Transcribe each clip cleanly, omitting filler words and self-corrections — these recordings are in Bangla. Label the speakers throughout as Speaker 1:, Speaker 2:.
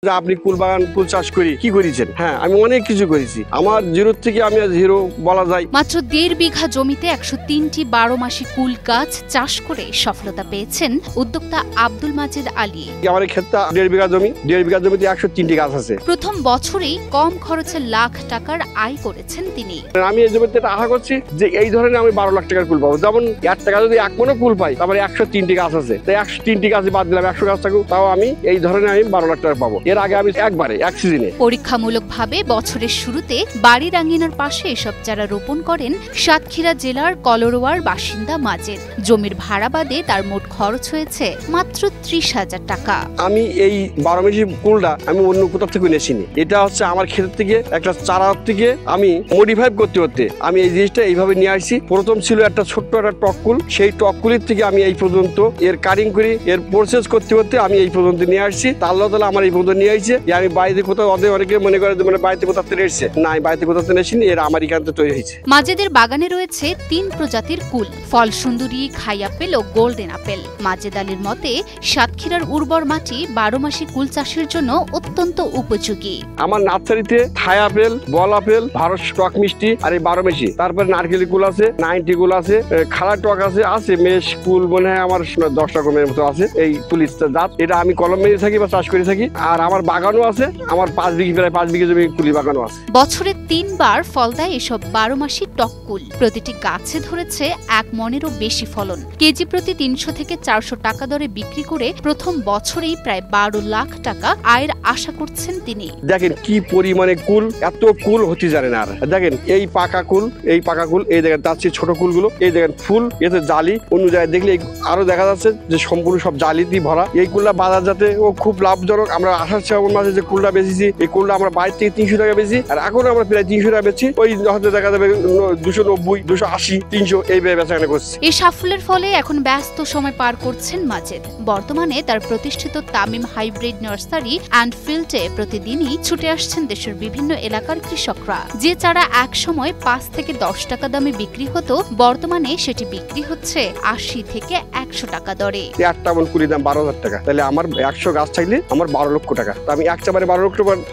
Speaker 1: আপনি কুল বাগান কুল চাষ করি কি করেছেন? হ্যাঁ, আমি অনেক কিছু করেছি। আমার জিরো থেকে আমি আজ হিরো বলা যায়।
Speaker 2: মাত্র 1.5 বিঘা জমিতে 103টি 12 মাসি কুল গাছ চাষ করে সফলতা পেয়েছেন উদ্যোক্তা আব্দুল মাজেদ আলী।
Speaker 1: আমার ক্ষেতটা 1.5 বিঘা জমি, 1.5 বিঘা জমিতে 103টি গাছ আছে।
Speaker 2: প্রথম বছরেই কম খরচে লাখ টাকার আয় করেছেন তিনি।
Speaker 1: আমি এই জমিতে আশা করছি যে এই ধরনের আমি 12 লাখ টাকার কুল পাবো। যেমন 1 টাকা যদি 1 মণও কুল পাই, তারপরে 103টি গাছ আছে, তাই 103টি গাছ বাদ দিলাম, 100 গাছ থাকুক, তাও আমি এই ধরনের আমি 12 লাখ টাকা পাবো। এর আগে আমি একবারে এক সিজনে
Speaker 2: পরীক্ষামূলকভাবে বছরের শুরুতে বাড়ির আঙ্গিনার পাশে এসব চারা রোপণ করেন সাতক্ষীরা জেলার কলরোয়ার বাসিন্দা মাজেদ। জমির ভাড়া বাদে তার মোট খরচ হয়েছে মাত্র 30,000 টাকা।
Speaker 1: আমি এই 12 মাসি কুলটা আমি অন্য কোথাও থেকে নিয়েছিনি। এটা হচ্ছে আমার ক্ষেত থেকে একটা চারা থেকে আমি মডিফাই করতে আমি এই জিনিসটা এইভাবে নিয়ে আসছি। প্রথম ছিল একটা ছোট্ট একটা টককুল, সেই টককুলির থেকে আমি এই পর্যন্ত এর কাটিং করি, এর প্রসেস করতে আমি এই পর্যন্ত নিয়ে আসছি। আল্লাহ তাআলা আমার এই পর্যন্ত নিয়ে আসছে। আমি বাড়িতে কোথাও অনেকে মনে করে মানে বাড়িতে কোথাও থেকে এসছে, না বাড়িতে কোথাও থেকে এসেছি, এর আমার এখানে তৈরি হয়েছে।
Speaker 2: মাজেদের বাগানে রয়েছে 3 প্রজাতির কুল, ফল সুন্দরী, খাই আপেল ও গোল্ডেন আপেল। মাজেদ আলীর মতে সাতক্ষীরার উর্বর মাটি 12 মাসি কুল চাষের জন্য অত্যন্ত উপযোগী।
Speaker 1: আমার নার্সারিতে থাই আপেল, বল আপেল, ভারত স্টক মিষ্টি আর এই 12 মাসি, তারপরে নারকেলি কুল আছে, 90 কুল আছে, খাড়া টক আছে মেষ কুল মনে হয় আমার 10 রকমের মতো আছে। এই কুলির জাত এটা আমি কলম মেরে থাকি বা চাষ করে থাকি। আর আমার বাগানও আছে, আমার 5 বিঘা জমি কুলি বাগানও আছে।
Speaker 2: বছরে 3 বার ফল দেয় এসব 12 মাসি টক কুল। প্রতিটি গাছে ধরেছে 1 মণেরও বেশি ফলন। কেজি প্রতি 300 থেকে 400 টাকা দরে বিক্রি করে প্রথম বছরেই প্রায় 12 লাখ টাকা আয়ের আশা করছেন তিনি।
Speaker 1: দেখেন কি পরিমাণে কুল, এত কুল হতে জানে না। আর দেখেন এই পাকা কুল, এই দেখেন তার চেয়ে ছোট কুলগুলো, এই দেখেন ফুল, এতে জালি, অন্য জায়গায় দেখলে আরো দেখা যাচ্ছে যে সম্পূর্ণ সব জালি দিয়ে ভরা। এই কুলটা বাজার যাতে ও খুব লাভজনক। আমরা আসার শ্রাবণ মাসে যে কুলটা বেচেছি, এই কুলটা আমরা বাইরে থেকে 300 টাকা বেচি, আর এখন আমরা প্রায় 300 টাকা বেচছি। ওই হয়তো দেখা যাবে 290, 280, 300 এইভাবে বেচাকেনা করছি।
Speaker 2: এই সাফল্যের ফলে এখন ব্যস্ত সময় পার করছেন মাজেদ। বর্তমানে তার প্রতিষ্ঠিত তামিম হাইব্রিড নার্সারি অ্যান্ড ফিল্ডে প্রতিদিনই ছুটে আসছেন দেশের বিভিন্ন এলাকার কৃষকরা। যে চারা এক সময় 5 থেকে 10 টাকা দামে বিক্রি হতো, বর্তমানে সেটি বিক্রি হচ্ছে 80 থেকে 100 টাকা দরে।
Speaker 1: একটা মন কুলির দাম 12,000 টাকা, তাহলে আমার 100 গাছ থাকলে আমার 12 লক্ষ টাকা। আমি একবারে 12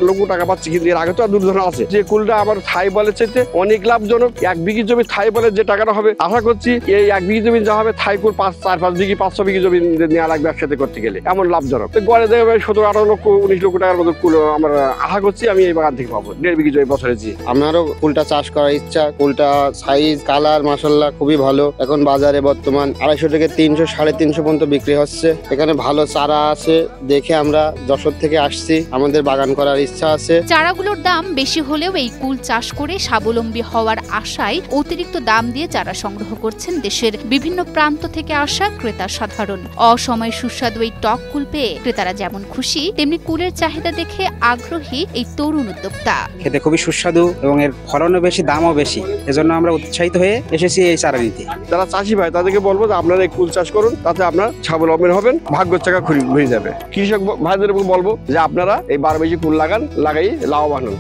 Speaker 1: লক্ষ টাকা পাচ্ছি। কিন্তু এর আগে তো আর দুর্ধনা আছে। যে কুলটা আমার থাই বলের চাইতে অনেক লাভজনক। 1 বিঘি জমি থাই বলের যে টাকাটা হবে, আশা করছি এই 1 বিঘি জমি যা হবে থাই কুল 4-5 বিঘি 500 বিঘি জমি নেওয়া লাগবে একসাথে করতে গেলে, এমন লাভজনক। গড়ে দেখবে 17-18 লক্ষ 19 লক্ষ টাকার মতো কুল আমার আশা করছি আমি এই বাগান থেকে পাবো 1.5 বিঘি জমি বছরে।
Speaker 3: আমারও কুলটা চাষ করার ইচ্ছা। কুলটা সাইজ, কালার মাশাআল্লাহ খুবই ভালো। এখন বাজারে বর্তমান 250 থেকে 300, 350 পর্যন্ত বিক্রি হচ্ছে। এখানে ভালো চারা আছে দেখে আমরা যশোর থেকে আসছি, আমাদের বাগান করার ইচ্ছা আছে।
Speaker 2: চারাগুলোর দাম বেশি হলেও এই কুল চাষ করে স্বাবলম্বী হওয়ার আশায় অতিরিক্ত দাম দিয়ে চারা সংগ্রহ করছেন দেশের বিভিন্ন প্রান্ত থেকে আসা ক্রেতা সাধারণ। অসময়ে সুস্বাদু এই টক কুল পেয়ে ক্রেতারা যেমন খুশি, তেমনি কুলের চাহিদা দেখে আগ্রহী এই তরুণ উদ্যোক্তা।
Speaker 4: খেতে খুবই সুস্বাদু এবং এর ফলনও বেশি, দামও বেশি। এজন্য আমরা উৎসাহিত হয়ে এসেছি এই চারা নিতে।
Speaker 1: যারা চাষি ভাই তাদেরকে বলবো যে আপনারা এই কুল চাষ করুন, তাতে আপনার স্বাবলম্বী হবেন, ভাগ্যের চাকা ঘুরে যাবে। কৃষক ভাইদের বলবো যে আপনারা এই 12 মাসি কুল লাগাই লাভবান হন।